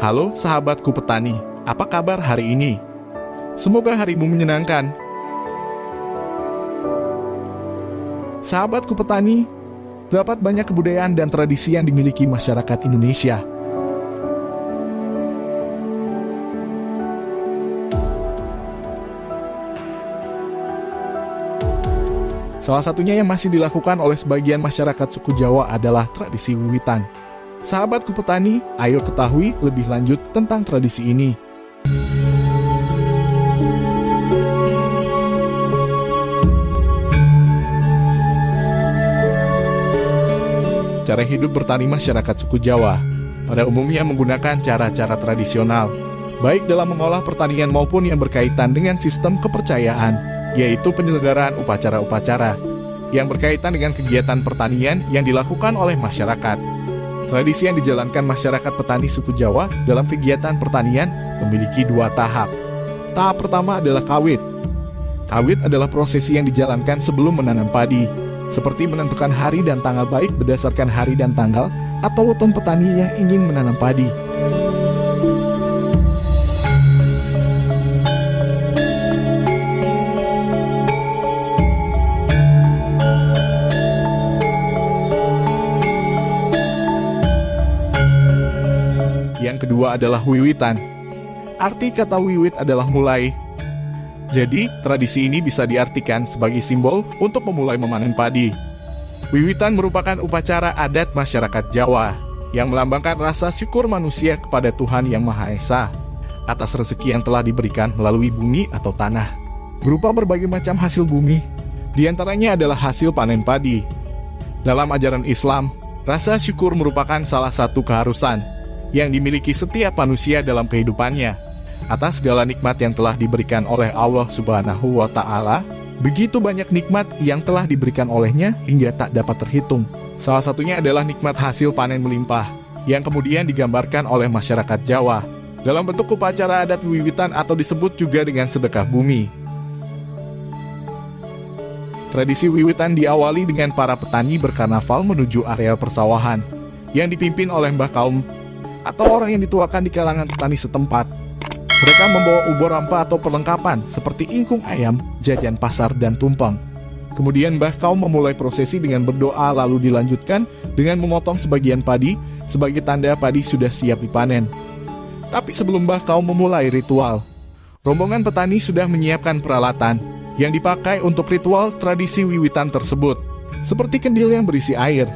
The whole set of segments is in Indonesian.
Halo sahabatku petani, apa kabar hari ini? Semoga harimu menyenangkan. Sahabatku petani, terdapat banyak kebudayaan dan tradisi yang dimiliki masyarakat Indonesia. Salah satunya yang masih dilakukan oleh sebagian masyarakat suku Jawa adalah tradisi wiwitan. Sahabatku petani, ayo ketahui lebih lanjut tentang tradisi ini. Cara hidup bertani masyarakat suku Jawa pada umumnya menggunakan cara-cara tradisional, baik dalam mengolah pertanian maupun yang berkaitan dengan sistem kepercayaan, yaitu penyelenggaraan upacara-upacara yang berkaitan dengan kegiatan pertanian yang dilakukan oleh masyarakat. Tradisi yang dijalankan masyarakat petani suku Jawa dalam kegiatan pertanian memiliki dua tahap. Tahap pertama adalah kawit. Kawit adalah prosesi yang dijalankan sebelum menanam padi, seperti menentukan hari dan tanggal baik berdasarkan hari dan tanggal atau weton petani yang ingin menanam padi. Yang kedua adalah wiwitan. Arti kata wiwit adalah mulai. Jadi, tradisi ini bisa diartikan sebagai simbol untuk memulai memanen padi. Wiwitan merupakan upacara adat masyarakat Jawa yang melambangkan rasa syukur manusia kepada Tuhan Yang Maha Esa atas rezeki yang telah diberikan melalui bumi atau tanah, berupa berbagai macam hasil bumi. Di antaranya adalah hasil panen padi. Dalam ajaran Islam, rasa syukur merupakan salah satu keharusan yang dimiliki setiap manusia dalam kehidupannya atas segala nikmat yang telah diberikan oleh Allah Subhanahu wa Ta'ala. Begitu banyak nikmat yang telah diberikan olehnya hingga tak dapat terhitung. Salah satunya adalah nikmat hasil panen melimpah yang kemudian digambarkan oleh masyarakat Jawa dalam bentuk upacara adat wiwitan atau disebut juga dengan sedekah bumi. Tradisi wiwitan diawali dengan para petani berkarnaval menuju areal persawahan yang dipimpin oleh Mbah Kaum atau orang yang dituakan di kalangan petani setempat. Mereka membawa ubor rampa atau perlengkapan seperti ingkung ayam, jajan pasar, dan tumpeng. Kemudian Mbah Kaum memulai prosesi dengan berdoa, lalu dilanjutkan dengan memotong sebagian padi sebagai tanda padi sudah siap dipanen. Tapi sebelum Mbah Kaum memulai ritual, rombongan petani sudah menyiapkan peralatan yang dipakai untuk ritual tradisi wiwitan tersebut, seperti kendil yang berisi air,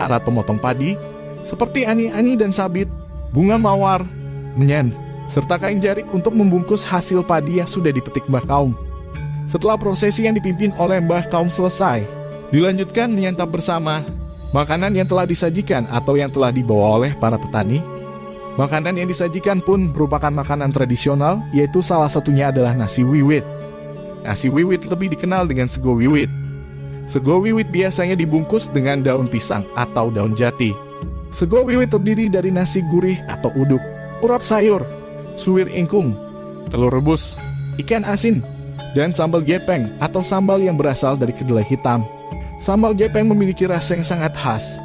alat pemotong padi seperti ani-ani dan sabit, bunga mawar, menyan, serta kain jarik untuk membungkus hasil padi yang sudah dipetik Mbah Kaum. Setelah prosesi yang dipimpin oleh Mbah Kaum selesai, dilanjutkan menyantap bersama makanan yang telah disajikan atau yang telah dibawa oleh para petani. Makanan yang disajikan pun merupakan makanan tradisional, yaitu salah satunya adalah nasi wiwit. Nasi wiwit lebih dikenal dengan sego wiwit. Sego wiwit biasanya dibungkus dengan daun pisang atau daun jati. Sego wiwit terdiri dari nasi gurih atau uduk, urap sayur, suwir ingkung, telur rebus, ikan asin, dan sambal gepeng atau sambal yang berasal dari kedelai hitam. Sambal gepeng memiliki rasa yang sangat khas.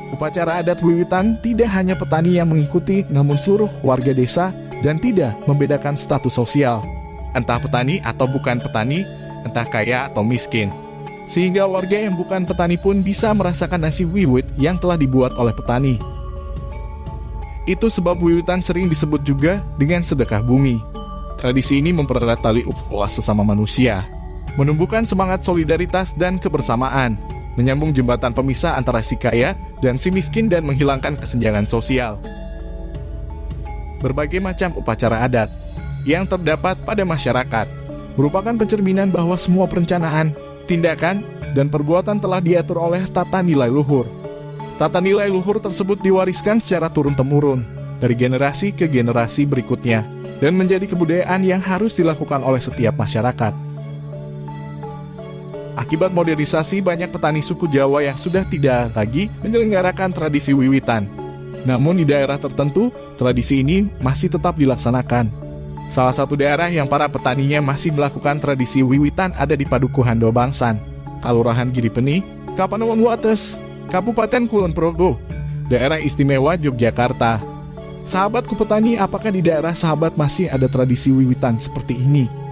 Upacara adat wiwitan tidak hanya petani yang mengikuti, namun seluruh warga desa dan tidak membedakan status sosial. Entah petani atau bukan petani, entah kaya atau miskin. Sehingga warga yang bukan petani pun bisa merasakan nasi wiwit yang telah dibuat oleh petani. Itu sebab wiwitan sering disebut juga dengan sedekah bumi. Tradisi ini mempererat tali ukhuwah sesama manusia, menumbuhkan semangat solidaritas dan kebersamaan, menyambung jembatan pemisah antara si kaya dan si miskin dan menghilangkan kesenjangan sosial. Berbagai macam upacara adat yang terdapat pada masyarakat merupakan pencerminan bahwa semua perencanaan, tindakan, dan perbuatan telah diatur oleh tata nilai luhur. Tata nilai luhur tersebut diwariskan secara turun-temurun dari generasi ke generasi berikutnya dan menjadi kebudayaan yang harus dilakukan oleh setiap masyarakat. Akibat modernisasi, banyak petani suku Jawa yang sudah tidak lagi menyelenggarakan tradisi wiwitan. Namun di daerah tertentu, tradisi ini masih tetap dilaksanakan. Salah satu daerah yang para petaninya masih melakukan tradisi wiwitan ada di Padukuhan Dobangsan, Kalurahan Giripeni, Kapanewon Wates, Kabupaten Kulon Progo. Daerah Istimewa Yogyakarta. Sahabatku petani, apakah di daerah sahabat masih ada tradisi wiwitan seperti ini?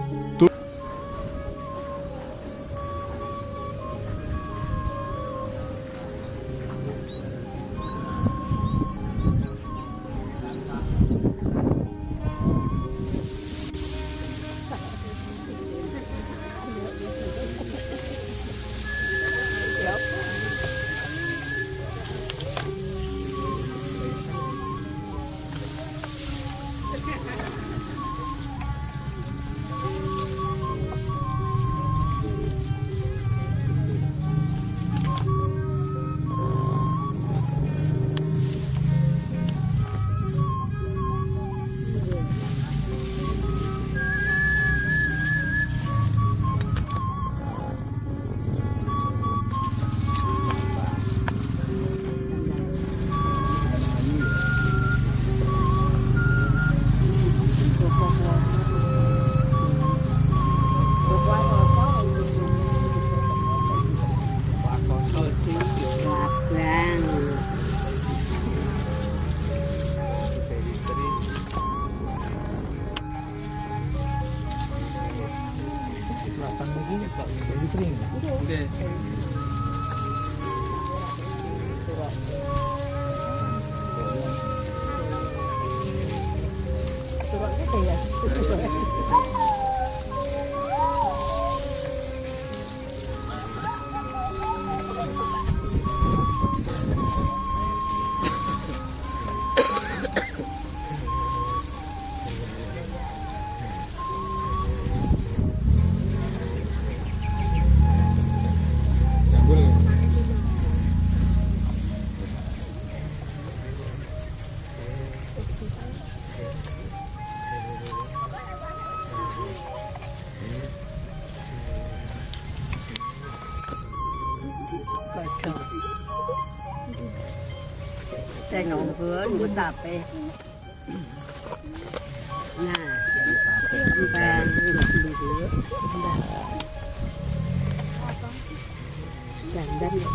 Saya ngobrol, gue tape. Nah, kembang dulu. Dandan ya.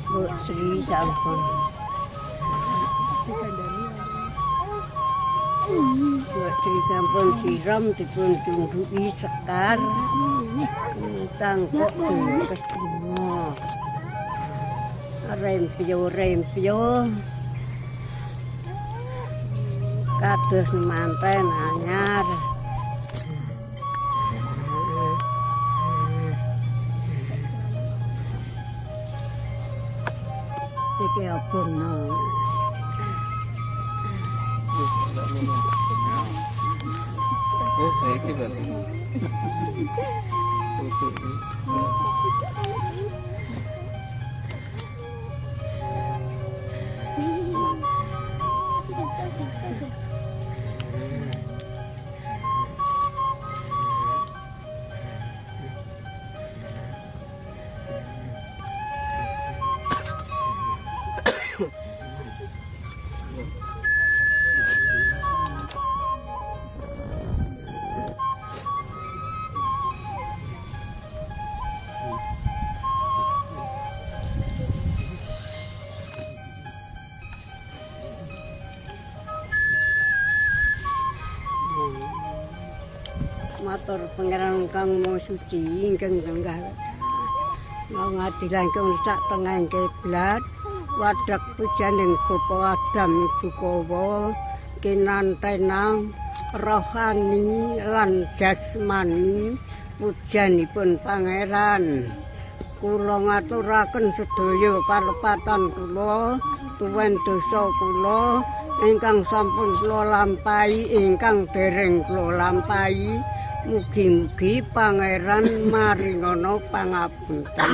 Bu Sri sampun. Buat sampun siram dipun tunduki sekar tangkok semua rempio kados manten anyar iki apa no. Oh, ini berarti. Matur pangeran kang mau suci ingkang lenggah ngadilah ingkang sak tengah kiblat wadak pujaning Bapa Adam Ibu Kawa kinantenang rohani lan jasmani pujanipun pangeran kula ngaturaken sedaya kalepatan kula tuwin dosa kula ingkang sampun kula lampahi ingkang dereng kula lampahi. Mugi-mugi pangeran maringono pangapunten.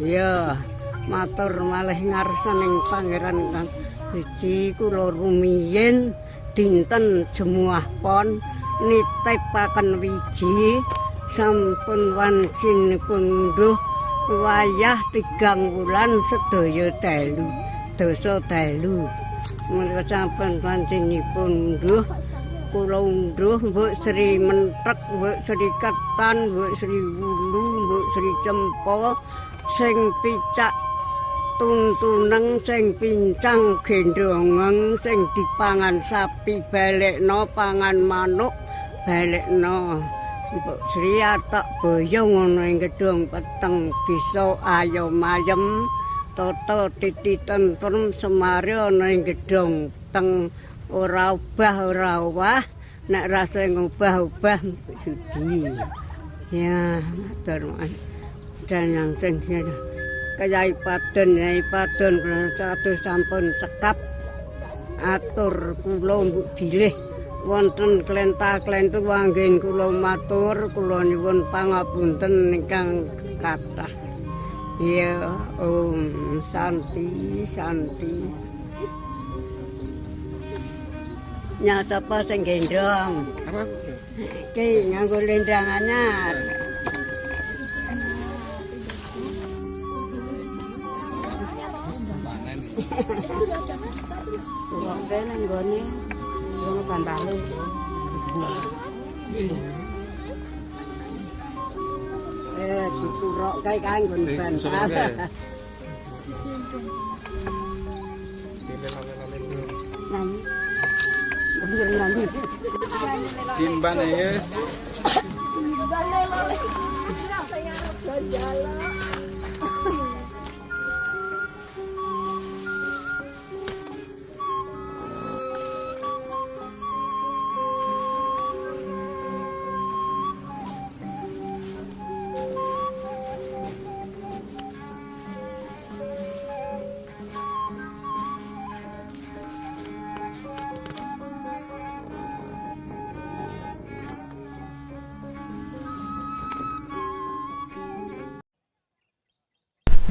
Ya, matur malih ngarsaning pangeran kang suci kula rumiyin dinten Jemuah Pon nitipaken wiji sampun wancinipun nduh wayah 3 wulan sedaya dalu dosa dalu Menika sampun panjenipun nduh kula unduh Mbok Sri Mentek, Mbok Sri Ketan, Mbok Sri Wulu, Mbok Sri Cempo sing picak tuntuneng, sing pincang gendongeng, sing dipangan sapi balekno, pangan manuk balekno. Mbok Sri atak boyong ana ing gedung peteng bisa ayom-ayem, tata titi tentrem semare ana ing gedung peteng. Ora ubah ora wah, nek rasa ngubah-ubah sudi. Ya, matur dan yang sing Kyai Padon kados sampun cekap atur kula mbok bilih wonten klenta-klentu wanggen kula matur, kula nyuwun pangapunten ingkang kathah. Ya, Om Santi Santi. Nyata apa sing gendong? Apa? Ki nganggo lendang anyar. Wong kene nggone wong bantalu. Diturok kae kanggo bantal. Timban yes.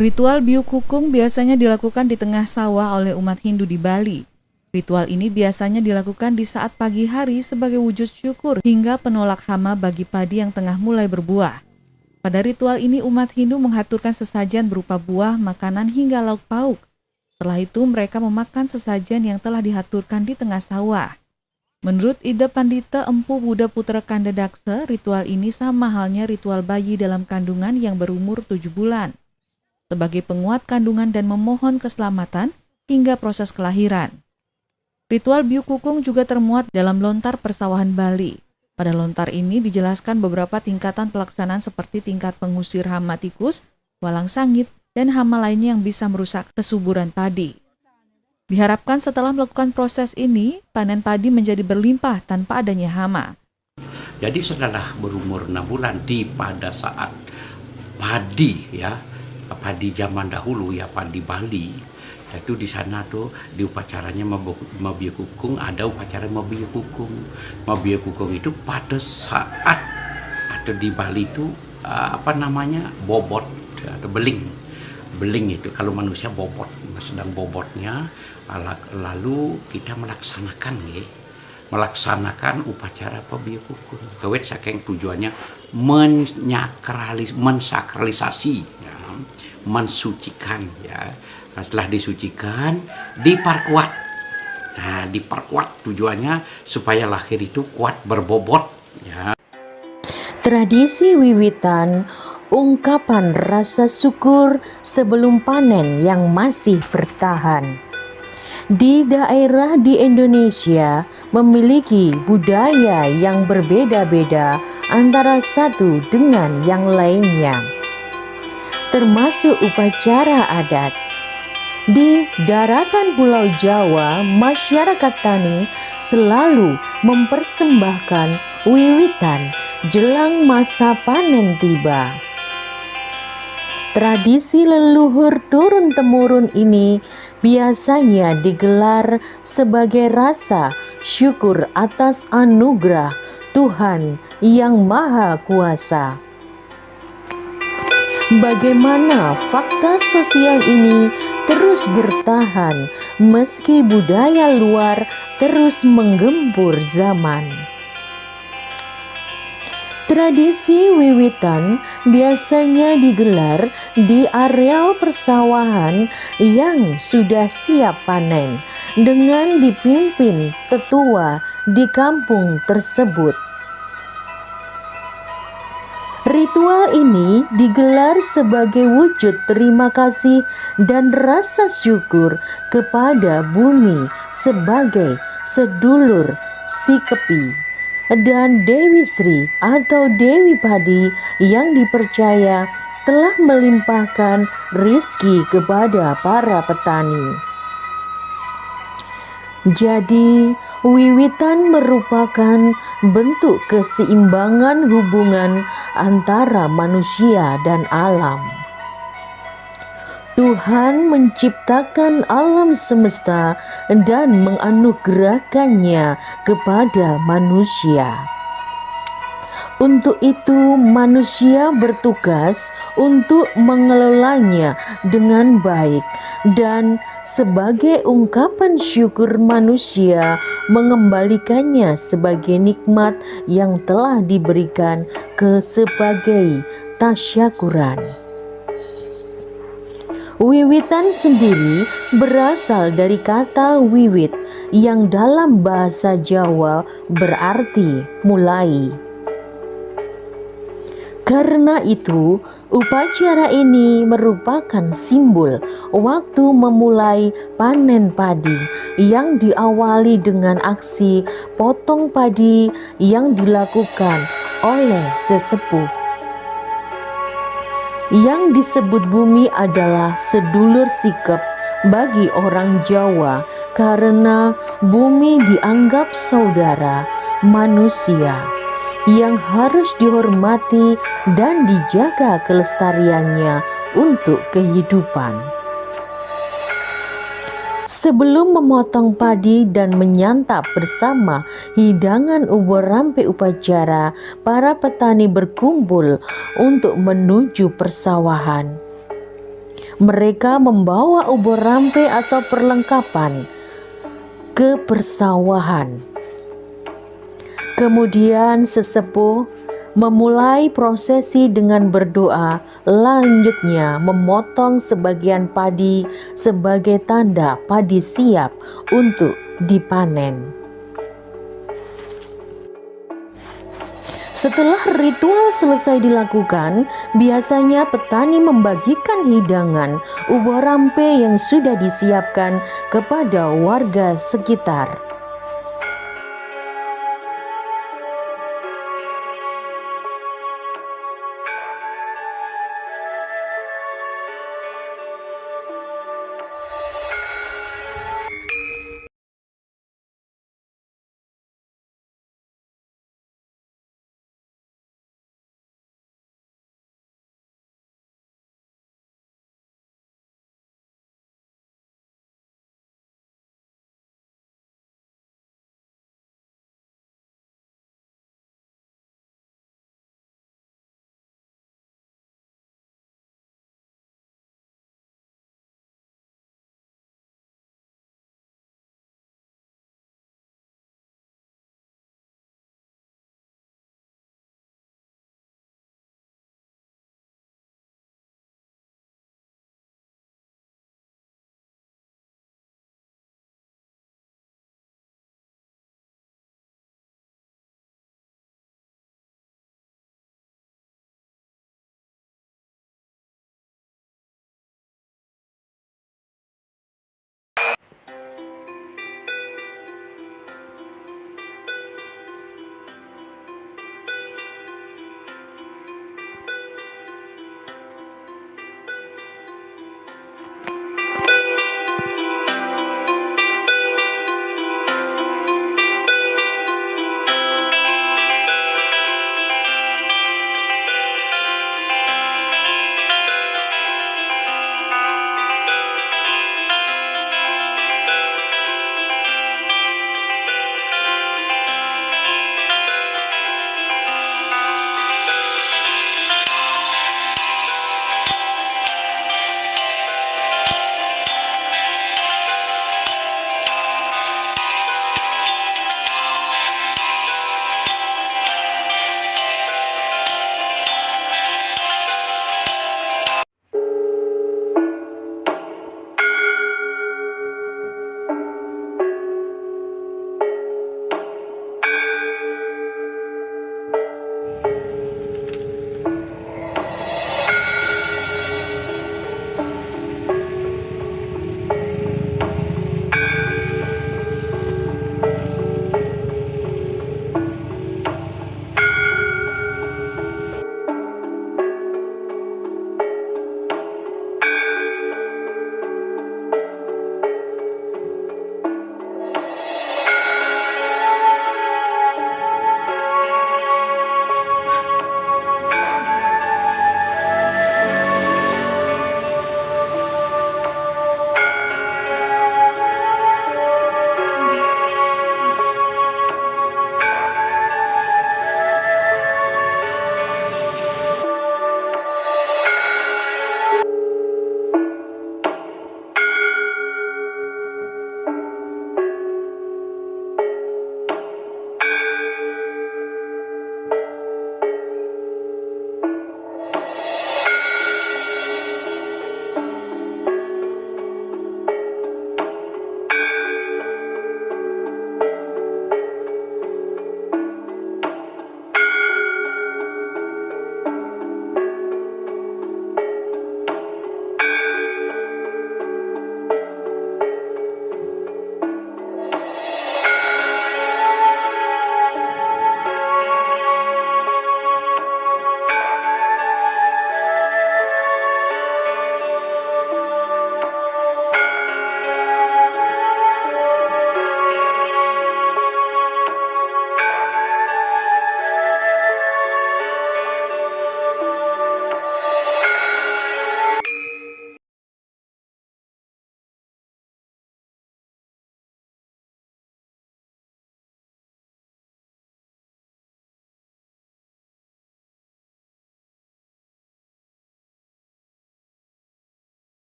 Ritual biuk kukung biasanya dilakukan di tengah sawah oleh umat Hindu di Bali. Ritual ini biasanya dilakukan di saat pagi hari sebagai wujud syukur hingga penolak hama bagi padi yang tengah mulai berbuah. Pada ritual ini umat Hindu menghaturkan sesajen berupa buah, makanan hingga lauk pauk. Setelah itu mereka memakan sesajen yang telah dihaturkan di tengah sawah. Menurut Ida Pandita Empu Buddha Putra Kanda Daksa, ritual ini sama halnya ritual bayi dalam kandungan yang berumur 7 bulan. Sebagai penguat kandungan dan memohon keselamatan hingga proses kelahiran. Ritual biuk kukung juga termuat dalam lontar persawahan Bali. Pada lontar ini dijelaskan beberapa tingkatan pelaksanaan seperti tingkat pengusir hama tikus, walang sangit, dan hama lainnya yang bisa merusak kesuburan padi. Diharapkan setelah melakukan proses ini, panen padi menjadi berlimpah tanpa adanya hama. Jadi setelah berumur 6 bulan pada saat padi padi zaman dahulu ya, padi Bali, itu di sana tuh di upacaranya mabiuk kukung, ada upacara mabiuk kukung. Mabiuk kukung itu pada saat atau di Bali itu bobot atau beling itu kalau manusia bobot, sedang bobotnya, lalu kita melaksanakan upacara mabiuk kukung. Kawet saking tujuannya mensakralisasi, mensucikan ya. Nah, setelah disucikan diperkuat. Nah, diperkuat tujuannya supaya lahir itu kuat berbobot ya. Tradisi wiwitan ungkapan rasa syukur sebelum panen yang masih bertahan. Di daerah di Indonesia memiliki budaya yang berbeda-beda antara satu dengan yang lainnya, termasuk upacara adat. Di daratan Pulau Jawa, masyarakat tani selalu mempersembahkan wiwitan jelang masa panen tiba. Tradisi leluhur turun-temurun ini biasanya digelar sebagai rasa syukur atas anugerah Tuhan Yang Maha Kuasa. Bagaimana fakta sosial ini terus bertahan meski budaya luar terus menggempur zaman. Tradisi wiwitan biasanya digelar di areal persawahan yang sudah siap panen dengan dipimpin tetua di kampung tersebut. Ritual ini digelar sebagai wujud terima kasih dan rasa syukur kepada bumi sebagai sedulur Sikepi dan Dewi Sri atau Dewi Padi yang dipercaya telah melimpahkan rizki kepada para petani. Jadi, wiwitan merupakan bentuk keseimbangan hubungan antara manusia dan alam. Tuhan menciptakan alam semesta dan menganugerahkannya kepada manusia. Untuk itu, manusia bertugas untuk mengelolanya dengan baik, dan sebagai ungkapan syukur, manusia mengembalikannya sebagai nikmat yang telah diberikan sebagai tasyakuran. Wiwitan sendiri berasal dari kata wiwit yang dalam bahasa Jawa berarti mulai. Karena itu, upacara ini merupakan simbol waktu memulai panen padi yang diawali dengan aksi potong padi yang dilakukan oleh sesepuh. Yang disebut bumi adalah sedulur sikep bagi orang Jawa karena bumi dianggap saudara manusia yang harus dihormati dan dijaga kelestariannya untuk kehidupan. Sebelum memotong padi dan menyantap bersama hidangan ubur rampe upacara, para petani berkumpul untuk menuju persawahan. Mereka membawa ubur rampe atau perlengkapan ke persawahan. Kemudian sesepuh memulai prosesi dengan berdoa, lanjutnya memotong sebagian padi sebagai tanda padi siap untuk dipanen. Setelah ritual selesai dilakukan, biasanya petani membagikan hidangan ubur rampe yang sudah disiapkan kepada warga sekitar.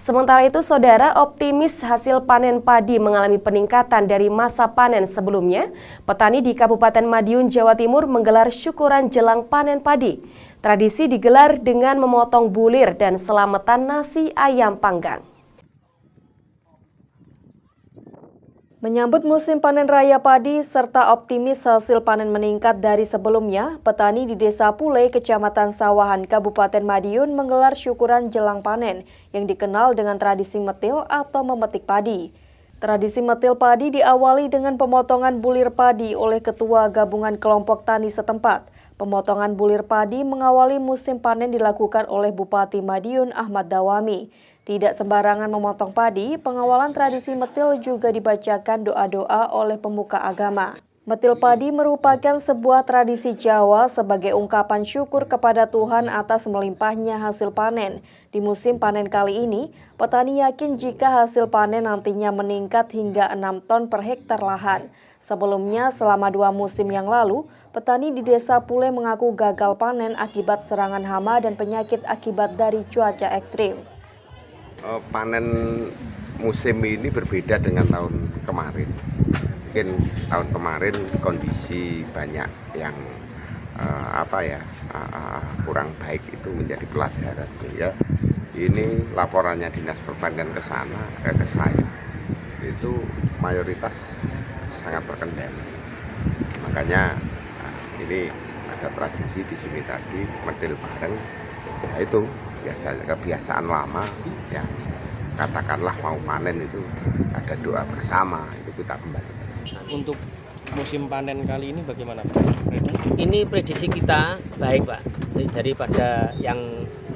Sementara itu, saudara, optimis hasil panen padi mengalami peningkatan dari masa panen sebelumnya. Petani di Kabupaten Madiun, Jawa Timur menggelar syukuran jelang panen padi. Tradisi digelar dengan memotong bulir dan selamatan nasi ayam panggang. Menyambut musim panen raya padi serta optimis hasil panen meningkat dari sebelumnya, petani di Desa Pule, Kecamatan Sawahan, Kabupaten Madiun menggelar syukuran jelang panen yang dikenal dengan tradisi metil atau memetik padi. Tradisi metil padi diawali dengan pemotongan bulir padi oleh Ketua Gabungan Kelompok Tani setempat. Pemotongan bulir padi mengawali musim panen dilakukan oleh Bupati Madiun Ahmad Dawami. Tidak sembarangan memotong padi, pengawalan tradisi metil juga dibacakan doa-doa oleh pemuka agama. Metil padi merupakan sebuah tradisi Jawa sebagai ungkapan syukur kepada Tuhan atas melimpahnya hasil panen. Di musim panen kali ini, petani yakin jika hasil panen nantinya meningkat hingga 6 ton per hektar lahan. Sebelumnya, selama 2 musim yang lalu, petani di Desa Pule mengaku gagal panen akibat serangan hama dan penyakit akibat dari cuaca ekstrim. Panen musim ini berbeda dengan tahun kemarin. Mungkin tahun kemarin kondisi banyak yang kurang baik, itu menjadi pelajaran ya. Ini laporannya Dinas Pertanian ke sana, ke saya, itu mayoritas sangat terkendali. Makanya ini ada tradisi di sini tadi metil bareng, ya itu kebiasaan lama ya, katakanlah mau panen itu ada doa bersama, itu kita kembalikan. Untuk musim panen kali ini bagaimana Pak? Ini prediksi kita baik Pak daripada yang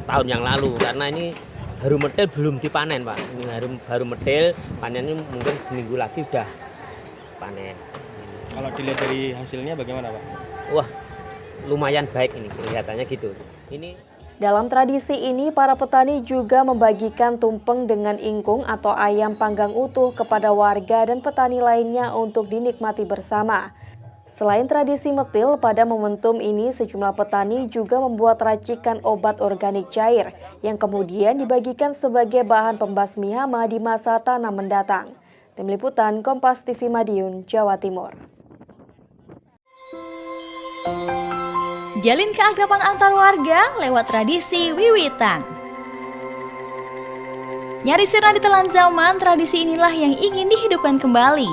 tahun yang lalu, karena ini baru metil belum dipanen Pak. Ini baru metil, panennya mungkin seminggu lagi udah panen. Kalau dilihat dari hasilnya bagaimana Pak? Wah, lumayan baik ini kelihatannya gitu. Dalam tradisi ini, para petani juga membagikan tumpeng dengan ingkung atau ayam panggang utuh kepada warga dan petani lainnya untuk dinikmati bersama. Selain tradisi metil, pada momentum ini sejumlah petani juga membuat racikan obat organik cair yang kemudian dibagikan sebagai bahan pembasmi hama di masa tanam mendatang. Tim Liputan Kompas TV Madiun, Jawa Timur. Jalin keakraban antar warga lewat tradisi wiwitan. Nyaris sirna ditelan zaman, tradisi inilah yang ingin dihidupkan kembali.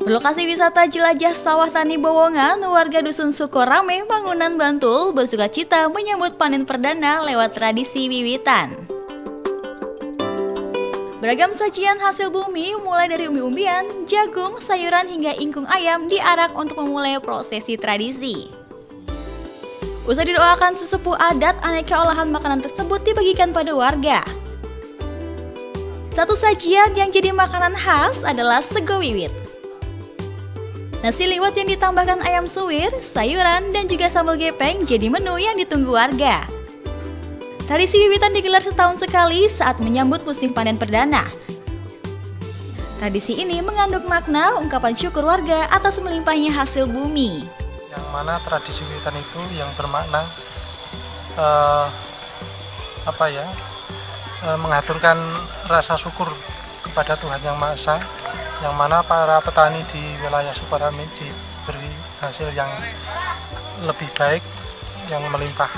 Berlokasi wisata jelajah sawah tani Bowongan, warga Dusun Sukorame, Bangunan Bantul bersukacita menyambut panen perdana lewat tradisi wiwitan. Beragam sajian hasil bumi mulai dari umbi-umbian, jagung, sayuran hingga ingkung ayam diarak untuk memulai prosesi tradisi. Usai didoakan sesepuh adat, aneka olahan makanan tersebut dibagikan pada warga. Satu sajian yang jadi makanan khas adalah sego wiwit. Nasi liwet yang ditambahkan ayam suwir, sayuran, dan juga sambal gepeng jadi menu yang ditunggu warga. Tradisi wiwitan digelar setahun sekali saat menyambut musim panen perdana. Tradisi ini mengandung makna ungkapan syukur warga atas melimpahnya hasil bumi. Yang mana tradisi wiwitan itu yang bermakna mengaturkan rasa syukur kepada Tuhan Yang Maha Esa, yang mana para petani di wilayah Sukorame diberi hasil yang lebih baik, yang melimpah.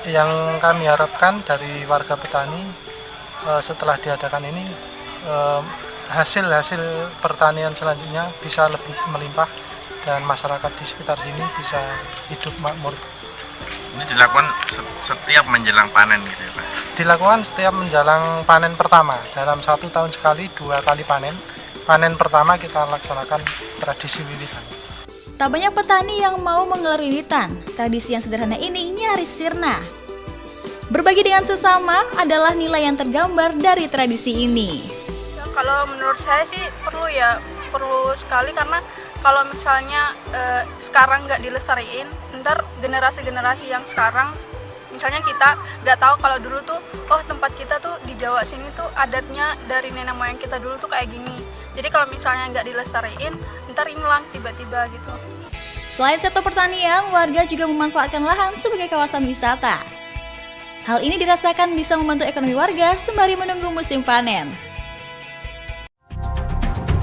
Yang kami harapkan dari warga petani setelah diadakan ini, hasil pertanian selanjutnya bisa lebih melimpah dan masyarakat di sekitar sini bisa hidup makmur. Ini dilakukan setiap menjelang panen gitu ya Pak? Dilakukan setiap menjelang panen pertama. Dalam 1 tahun sekali 2 kali panen. Panen pertama kita laksanakan tradisi wiwitan. Tak banyak petani yang mau menggelar wiwitan. Tradisi yang sederhana ini nyaris sirna. Berbagi dengan sesama adalah nilai yang tergambar dari tradisi ini. Kalau menurut saya sih perlu sekali, karena kalau misalnya sekarang nggak dilestariin, ntar generasi-generasi yang sekarang, misalnya kita nggak tahu kalau dulu tuh, oh tempat kita tuh di Jawa sini tuh adatnya dari nenek moyang kita dulu tuh kayak gini. Jadi kalau misalnya nggak dilestariin, ntar hilang tiba-tiba gitu. Selain sektor pertanian, warga juga memanfaatkan lahan sebagai kawasan wisata. Hal ini dirasakan bisa membantu ekonomi warga sembari menunggu musim panen.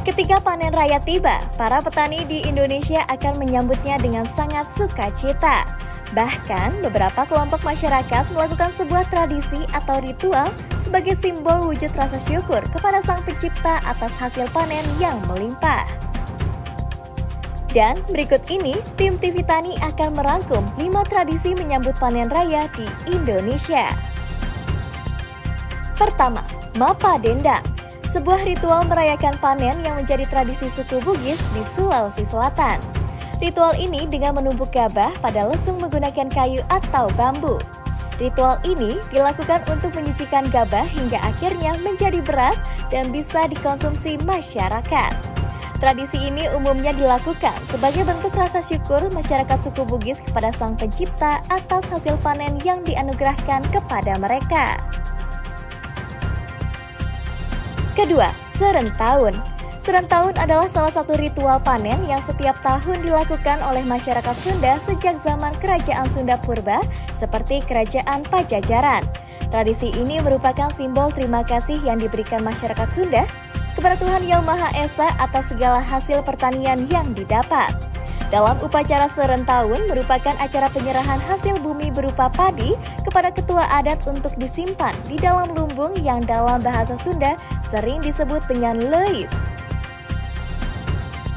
Ketika panen raya tiba, para petani di Indonesia akan menyambutnya dengan sangat sukacita. Bahkan, beberapa kelompok masyarakat melakukan sebuah tradisi atau ritual sebagai simbol wujud rasa syukur kepada Sang Pencipta atas hasil panen yang melimpah. Dan berikut ini, tim TV Tani akan merangkum 5 tradisi menyambut panen raya di Indonesia. Pertama, Mapa Dendang. Sebuah ritual merayakan panen yang menjadi tradisi suku Bugis di Sulawesi Selatan. Ritual ini dengan menumbuk gabah pada lesung menggunakan kayu atau bambu. Ritual ini dilakukan untuk menyucikan gabah hingga akhirnya menjadi beras dan bisa dikonsumsi masyarakat. Tradisi ini umumnya dilakukan sebagai bentuk rasa syukur masyarakat suku Bugis kepada Sang Pencipta atas hasil panen yang dianugerahkan kepada mereka. Kedua, Serentahun. Serentahun adalah salah satu ritual panen yang setiap tahun dilakukan oleh masyarakat Sunda sejak zaman Kerajaan Sunda Purba seperti Kerajaan Pajajaran. Tradisi ini merupakan simbol terima kasih yang diberikan masyarakat Sunda kepada Tuhan Yang Maha Esa atas segala hasil pertanian yang didapat. Dalam upacara Serentahun merupakan acara penyerahan hasil bumi berupa padi kepada ketua adat untuk disimpan di dalam lumbung yang dalam bahasa Sunda sering disebut dengan leit.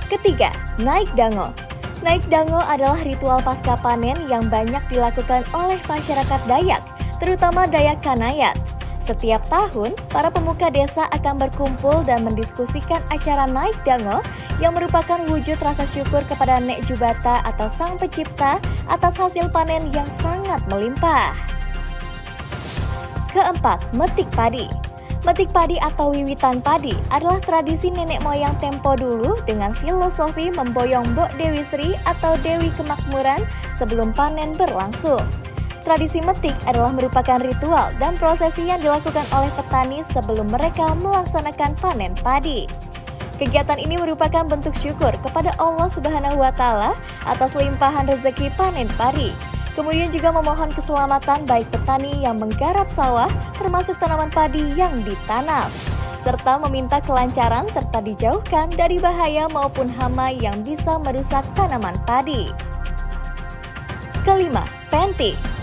Ketiga, Naik Dango. Naik Dango adalah ritual pasca panen yang banyak dilakukan oleh masyarakat Dayak, terutama Dayak Kanayat. Setiap tahun, para pemuka desa akan berkumpul dan mendiskusikan acara Naik Dango yang merupakan wujud rasa syukur kepada Nek Jubata atau Sang Pencipta atas hasil panen yang sangat melimpah. Keempat, Metik Padi. Metik padi atau wiwitan padi adalah tradisi nenek moyang tempo dulu dengan filosofi memboyong Mbok Dewi Sri atau Dewi Kemakmuran sebelum panen berlangsung. Tradisi metik adalah merupakan ritual dan prosesi yang dilakukan oleh petani sebelum mereka melaksanakan panen padi. Kegiatan ini merupakan bentuk syukur kepada Allah Subhanahu wa Ta'ala atas limpahan rezeki panen padi. Kemudian juga memohon keselamatan baik petani yang menggarap sawah termasuk tanaman padi yang ditanam, serta meminta kelancaran serta dijauhkan dari bahaya maupun hama yang bisa merusak tanaman padi. Kelima, Penti.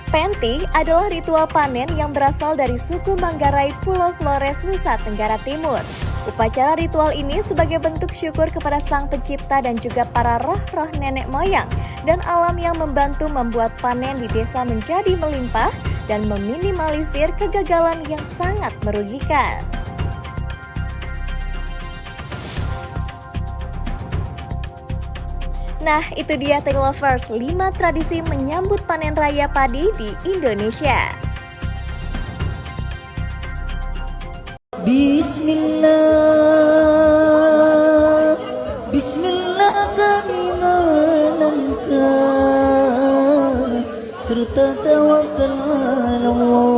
Penti adalah ritual panen yang berasal dari suku Manggarai, Pulau Flores, Nusa Tenggara Timur. Upacara ritual ini sebagai bentuk syukur kepada Sang Pencipta dan juga para roh-roh nenek moyang dan alam yang membantu membuat panen di desa menjadi melimpah dan meminimalisir kegagalan yang sangat merugikan. Nah, itu dia Tech Lovers, 5 tradisi menyambut panen raya padi di Indonesia. Bismillah, Bismillah kami melangkah serta tawakal ala Allah.